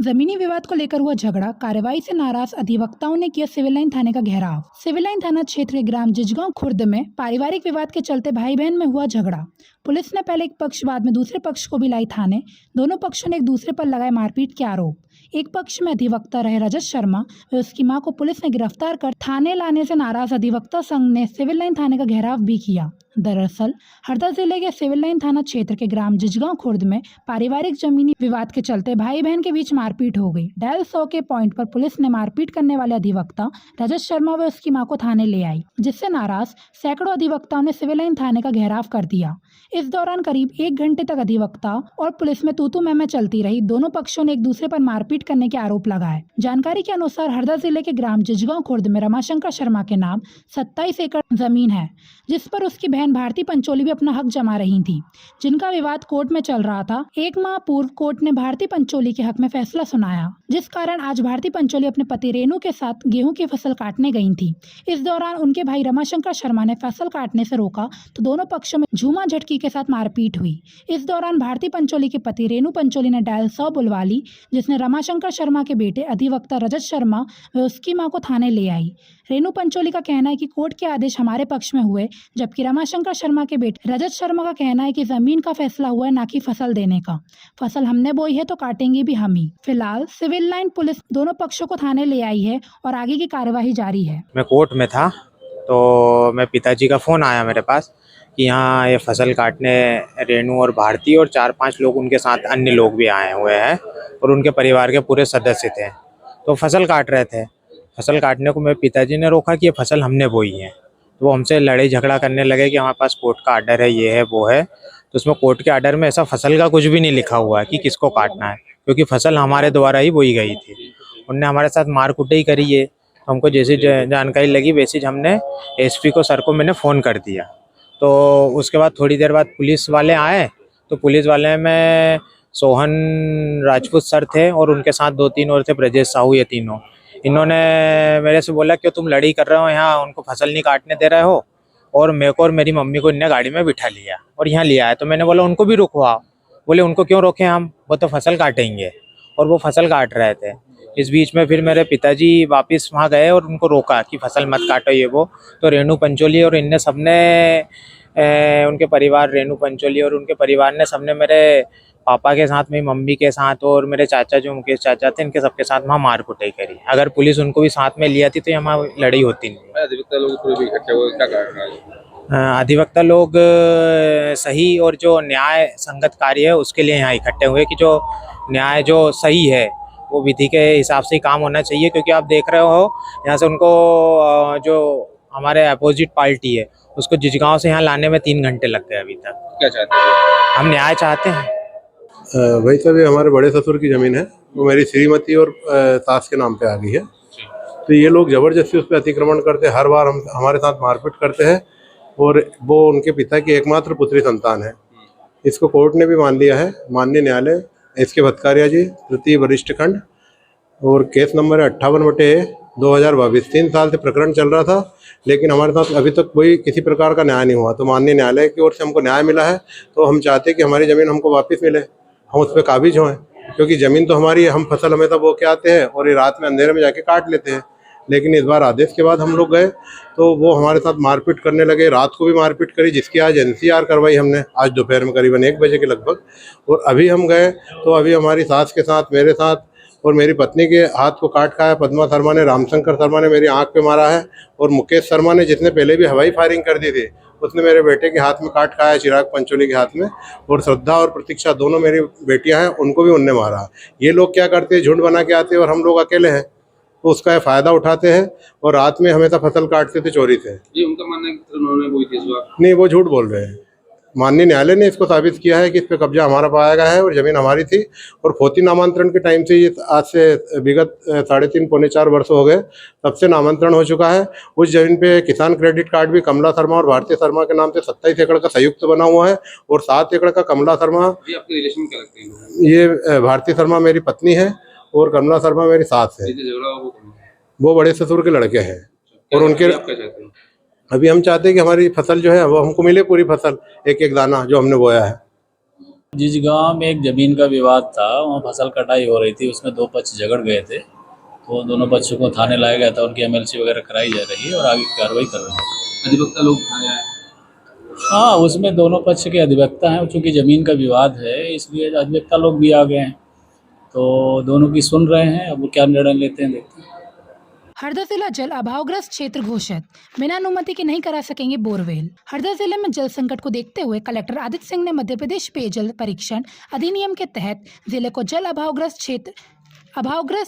जमीनी विवाद को लेकर हुआ झगड़ा, कार्रवाई से नाराज अधिवक्ताओं ने किया सिविल लाइन थाने का घेराव। सिविल लाइन थाना क्षेत्र के ग्राम जिजगांव खुर्द में पारिवारिक विवाद के चलते भाई बहन में हुआ झगड़ा। पुलिस ने पहले एक पक्ष बाद में दूसरे पक्ष को भी लाई थाने। दोनों पक्षों ने एक दूसरे पर लगाए मारपीट के आरोप। एक पक्ष में अधिवक्ता रहे रजत शर्मा व उसकी मां को पुलिस ने गिरफ्तार कर थाने लाने से नाराज अधिवक्ता संघ ने सिविल लाइन थाने का घेराव भी किया। दरअसल हरदा जिले के सिविल लाइन थाना क्षेत्र के ग्राम जिजगांव खुर्द में पारिवारिक जमीनी विवाद के चलते भाई बहन के बीच मारपीट हो गई। डायल 100 के पॉइंट पर पुलिस ने मारपीट करने वाले अधिवक्ता रजत शर्मा व उसकी मां को थाने ले आई, जिससे नाराज सैकड़ों अधिवक्ताओं ने सिविल लाइन थाने का घेराव कर दिया। इस दौरान करीब 1 घंटे तक अधिवक्ता और पुलिस में तू-तू मैं-मैं चलती रही। दोनों पक्षों ने एक दूसरे पर मारपीट करने के आरोप लगाए। जानकारी के अनुसार हरदा जिले के ग्राम जिजगांव खुर्द में रमाशंकर शर्मा के नाम 27 एकड़ जमीन है, जिस पर उसकी बहन भारती पंचोली भी अपना हक जमा रही थी, जिनका विवाद कोर्ट में चल रहा था। 1 माह पूर्व कोर्ट ने भारती पंचोली के हक में फैसला सुनाया, जिस कारण आज भारती पंचोली अपने पति रेणु के साथ गेहूं की फसल काटने गई थी। इस दौरान उनके भाई रमाशंकर शर्मा ने फसल काटने से रोका तो दोनों पक्षों में झूमा झटकी के साथ मारपीट हुई। इस दौरान भारती पंचोली के पति रेणु पंचोली ने डायल 100 बुलवा ली, जिसने रमाशंकर शर्मा के बेटे अधिवक्ता रजत शर्मा व उसकी मां को थाने ले आई। रेणु पंचोली का कहना है कि कोर्ट के आदेश हमारे पक्ष में हुए, जबकि रमाशंकर शर्मा के बेटे रजत शर्मा का कहना है कि जमीन का फैसला हुआ है, ना कि फसल देने का। फसल हमने बोई है तो काटेंगे भी हम ही। फिलहाल सिविल लाइन पुलिस दोनों पक्षों को थाने ले आई है और आगे की कार्यवाही जारी है। मैं कोर्ट में था तो मैं पिताजी का फ़ोन आया मेरे पास कि यहाँ ये फसल काटने रेणु और भारती और 4-5 लोग उनके साथ अन्य लोग भी आए हुए हैं और उनके परिवार के पूरे सदस्य थे, तो फसल काट रहे थे। फसल काटने को मेरे पिताजी ने रोका कि ये फसल हमने बोई है, तो वो हमसे लड़ाई झगड़ा करने लगे कि हमारे पास कोर्ट का आर्डर है, ये है वो है। तो उसमें कोर्ट के आर्डर में ऐसा फसल का कुछ भी नहीं लिखा हुआ है कि किसको काटना है, क्योंकि फसल हमारे द्वारा ही बोई गई थी। उनने हमारे साथ मार कुटाई करी है। तो हमको जैसी जानकारी लगी वैसी हमने एसपी को सर को मैंने फ़ोन कर दिया। तो उसके बाद थोड़ी देर बाद पुलिस वाले आए, तो पुलिस वाले में सोहन राजपूत सर थे और उनके साथ 2-3 और थे, ब्रजेश साहू, ये तीनों। इन्होंने मेरे से बोला कि तुम लड़ाई कर रहे हो, यहाँ उनको फसल नहीं काटने दे रहे हो, और मेरे को और मेरी मम्मी को इनने गाड़ी में बिठा लिया और यहाँ लिया है। तो मैंने बोला उनको भी रुकवाओ। बोले उनको क्यों रोकें हम, वो तो फसल काटेंगे, और वो फसल काट रहे थे। इस बीच में फिर मेरे पिताजी वापस वहाँ गए और उनको रोका कि फसल मत काटो ये वो। तो रेणु पंचोली और इनने सबने उनके परिवार, रेणु पंचोली और उनके परिवार ने सबने मेरे पापा के साथ, मेरी मम्मी के साथ और मेरे चाचा जो मुकेश चाचा थे, इनके सबके साथ वहाँ मार कुटाई करी। अगर पुलिस उनको भी साथ में लिया थी तो यहाँ लड़ाई होती नहीं। अधिवक्ता लोग पूरे भी इकट्ठे हुए, क्या कारण है? अधिवक्ता लोग सही और जो न्याय संगत कार्य है उसके लिए यहाँ इकट्ठे हुए कि जो न्याय जो सही है वो विधि के हिसाब से ही काम होना चाहिए। क्योंकि आप देख रहे हो यहाँ से उनको जो हमारे अपोजिट पार्टी है उसको जिजगांव से यहाँ लाने में 3 घंटे लग गए अभी तक। क्या चाहते हैं? हम न्याय चाहते हैं। भाई साहब, ये हमारे बड़े ससुर की ज़मीन है, वो मेरी श्रीमती और सास के नाम पे आ गई है। तो ये लोग ज़बरदस्ती उस पर अतिक्रमण करते हैं, हर बार हमारे साथ मारपीट करते हैं, और वो उनके पिता की एकमात्र पुत्री संतान है। इसको कोर्ट ने भी मान लिया है, माननीय न्यायालय एस.के. भतकारिया जी, तृतीय वरिष्ठ खंड, और केस नंबर है 58/2022। 3 साल से प्रकरण चल रहा था, लेकिन हमारे साथ अभी तक कोई किसी प्रकार का न्याय नहीं हुआ। तो माननीय न्यायालय की ओर से हमको न्याय मिला है, तो हम चाहते हैं कि हमारी ज़मीन हमको वापस मिले, हम उस पर काबिज हों, क्योंकि ज़मीन तो हमारी है। हम फसल हमेशा बो के आते हैं और ये रात में अंधेरे में जाके काट लेते हैं, लेकिन इस बार आदेश के बाद हम लोग गए तो वो हमारे साथ मारपीट करने लगे। रात को भी मारपीट करी, जिसकी आज NCR करवाई हमने, आज दोपहर में करीबन 1 बजे के लगभग। और अभी हम गए तो अभी हमारी सास के साथ, मेरे साथ और मेरी पत्नी के हाथ को काट खाया। पद्मा शर्मा ने, रामशंकर शर्मा ने मेरी आंख पे मारा है, और मुकेश शर्मा ने, जिसने पहले भी हवाई फायरिंग कर दी थी, उसने मेरे बेटे के हाथ में काट खाया, चिराग पंचोली के हाथ में। और श्रद्धा और प्रतीक्षा दोनों मेरी बेटियां हैं, उनको भी उनने मारा। ये लोग क्या करते हैं, झुंड बना के आते हैं और हम लोग अकेले हैं, तो उसका फ़ायदा उठाते हैं और रात में हमेशा फसल काटते थे चोरी से। ये उनका मानना है कि उन्होंने बोई थी इस बार? नहीं, वो झूठ बोल रहे हैं। माननीय न्यायालय ने इसको साबित किया है कि इस पे कब्जा हमारा पाया गया है और ज़मीन हमारी थी। और फोती नामांतरण के टाइम से, ये आज से विगत 3.5-4 वर्ष हो गए, तब से नामांतरण हो चुका है। उस ज़मीन पे किसान क्रेडिट कार्ड भी कमला शर्मा और भारतीय शर्मा के नाम से 27 एकड़ का संयुक्त बना हुआ है, और 7 एकड़ का कमला शर्मा। ये आपके रिलेशन क्या लगते हैं? ये भारतीय शर्मा मेरी पत्नी है और कमला शर्मा मेरी सास है। वो बड़े ससुर के लड़के हैं। और उनके अभी हम चाहते हैं कि हमारी फसल जो है वो हमको मिले, पूरी फसल, एक एक दाना जो हमने बोया है। जिस गांव में एक जमीन का विवाद था, वहाँ फसल कटाई हो रही थी, उसमें दो पक्ष झगड़ गए थे, तो दोनों पक्षों को थाने लाया गया था, उनकी एमएलसी वगैरह कराई जा रही है और आगे की कार्रवाई कर रहे हैं। अधिवक्ता लोग थाने आए। हाँ, उसमें दोनों पक्ष के अधिवक्ता हैं, चूँकि ज़मीन का विवाद है इसलिए अधिवक्ता लोग भी आ गए हैं, तो दोनों की सुन रहे हैं। अब वो क्या निर्णय लेते हैं देखते हैं। हरदा जिला जल अभावग्रस्त क्षेत्र घोषित, बिना अनुमति के नहीं करा सकेंगे बोरवेल। हरदा जिले में जल संकट को देखते हुए कलेक्टर आदित्य सिंह ने मध्य प्रदेश पेयजल परीक्षण अधिनियम के तहत जिले को जल अभावग्रस्त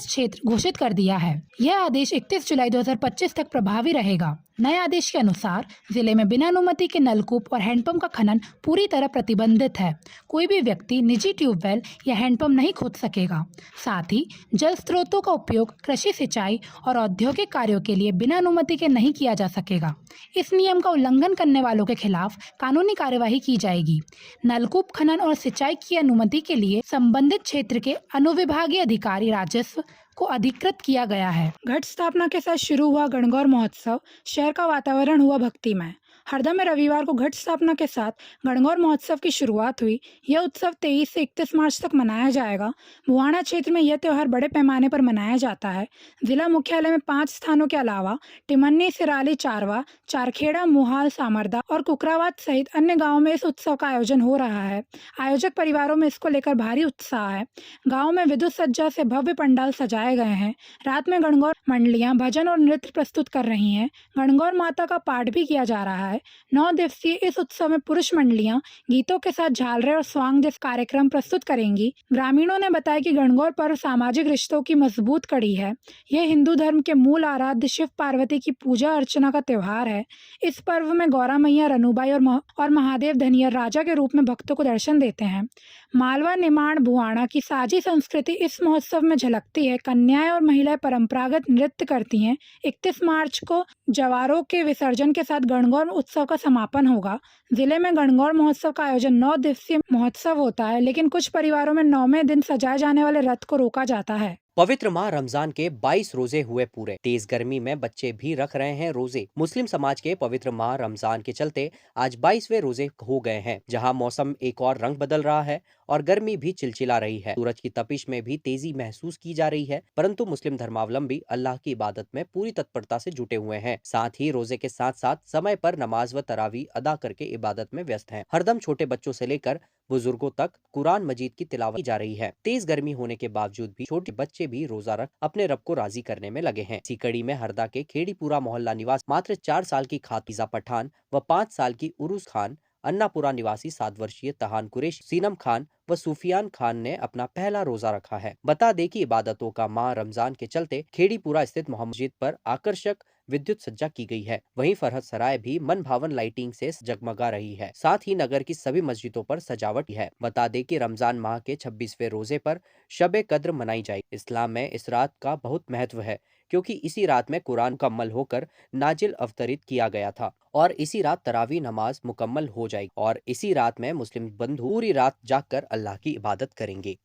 क्षेत्र घोषित कर दिया है। यह आदेश 31 जुलाई 2025 तक प्रभावी रहेगा। नए आदेश के अनुसार जिले में बिना अनुमति के नलकूप और हैंडपंप का खनन पूरी तरह प्रतिबंधित है। कोई भी व्यक्ति निजी ट्यूबवेल या हैंडपंप नहीं खोद सकेगा। साथ ही जल स्रोतों का उपयोग कृषि, सिंचाई और औद्योगिक कार्यों के लिए बिना अनुमति के नहीं किया जा सकेगा। इस नियम का उल्लंघन करने वालों के खिलाफ कानूनी कार्यवाही की जाएगी। नलकूप खनन और सिंचाई की अनुमति के लिए संबंधित क्षेत्र के अनुविभागीय अधिकारी राजस्व को अधिकृत किया गया है। घट स्थापना के साथ शुरू हुआ गणगौर महोत्सव, शहर का वातावरण हुआ भक्तिमय। हरदा में रविवार को घट स्थापना के साथ गणगौर महोत्सव की शुरुआत हुई। यह उत्सव 23 से 31 मार्च तक मनाया जाएगा। बुहाना क्षेत्र में यह त्यौहार बड़े पैमाने पर मनाया जाता है। जिला मुख्यालय में 5 स्थानों के अलावा टिमन्नी, सिराली, चारवा, चारखेड़ा, मुहाल, सामरदा और कुकरावाद सहित अन्य गाँवों में इस उत्सव का आयोजन हो रहा है। आयोजक परिवारों में इसको लेकर भारी उत्साह है। गाँव में विद्युत सज्जा से भव्य पंडाल सजाए गए हैं। रात में गणगौर मंडलियां भजन और नृत्य प्रस्तुत कर रही हैं। गणगौर माता का पाठ भी किया जा रहा है। 9 दिवसीय इस उत्सव में पुरुष मंडलियां गीतों के साथ झालरे और स्वांग जैसे कार्यक्रम प्रस्तुत करेंगी। ग्रामीणों ने बताया कि गणगौर पर्व सामाजिक रिश्तों की मजबूत कड़ी है। यह हिंदू धर्म के मूल आराध्य शिव पार्वती की पूजा अर्चना का त्योहार है। इस पर्व में गौरा मैया, रनुबाई और महादेव धनियर राजा के रूप में भक्तों को दर्शन देते हैं। मालवा, निमाड़, बुहाना की साजी संस्कृति इस महोत्सव में झलकती है। कन्याएं और महिलाएं परंपरागत नृत्य करती हैं। 31 मार्च को जवारों के विसर्जन के साथ गणगौर उत्सव का समापन होगा। जिले में गणगौर महोत्सव का आयोजन 9 दिवसीय महोत्सव होता है, लेकिन कुछ परिवारों में 9वें दिन सजाए जाने वाले रथ को रोका जाता है। पवित्र माह रमजान के 22 रोजे हुए पूरे। तेज गर्मी में बच्चे भी रख रहे हैं रोजे। मुस्लिम समाज के पवित्र माह रमजान के चलते आज 22वें रोजे हो गए हैं, जहां मौसम एक और रंग बदल रहा है और गर्मी भी चिलचिला रही है। सूरज की तपिश में भी तेजी महसूस की जा रही है, परंतु मुस्लिम धर्मावलंबी अल्लाह की इबादत में पूरी तत्परता से जुटे हुए हैं। साथ ही रोजे के साथ साथ समय पर नमाज व तरावी अदा करके इबादत में व्यस्त हैं। हरदम छोटे बच्चों से लेकर बुजुर्गों तक कुरान मजीद की तिलावत की जा रही है। तेज गर्मी होने के बावजूद भी छोटे बच्चे भी रोजा रख अपने रब को राजी करने में लगे हैं। इसी कड़ी में हरदा के खेड़ीपुरा मोहल्ला निवासी मात्र 4 साल की खातीजा पठान व 5 साल की उरुस खान, अन्नापुरा निवासी 7 वर्षीय तहान कुरेश, सीनम खान व सूफियान खान ने अपना पहला रोजा रखा है। बता दें कि इबादतों का माह रमजान के चलते खेड़ीपुरा स्थित मोहम्मद मस्जिद पर आकर्षक विद्युत सज्जा की गई है। वहीं फरहत सराय भी मन भावन लाइटिंग से जगमगा रही है। साथ ही नगर की सभी मस्जिदों पर सजावट है। बता दें कि रमजान माह के 26वें रोजे पर शब कद्र मनाई जाएगी। इस्लाम में इस रात का बहुत महत्व है, क्योंकि इसी रात में कुरान मुकम्मल होकर नाजिल अवतरित किया गया था और इसी रात तरावी नमाज मुकम्मल हो जाएगी और इसी रात में मुस्लिम बंधु पूरी रात जागकर अल्लाह की इबादत करेंगे।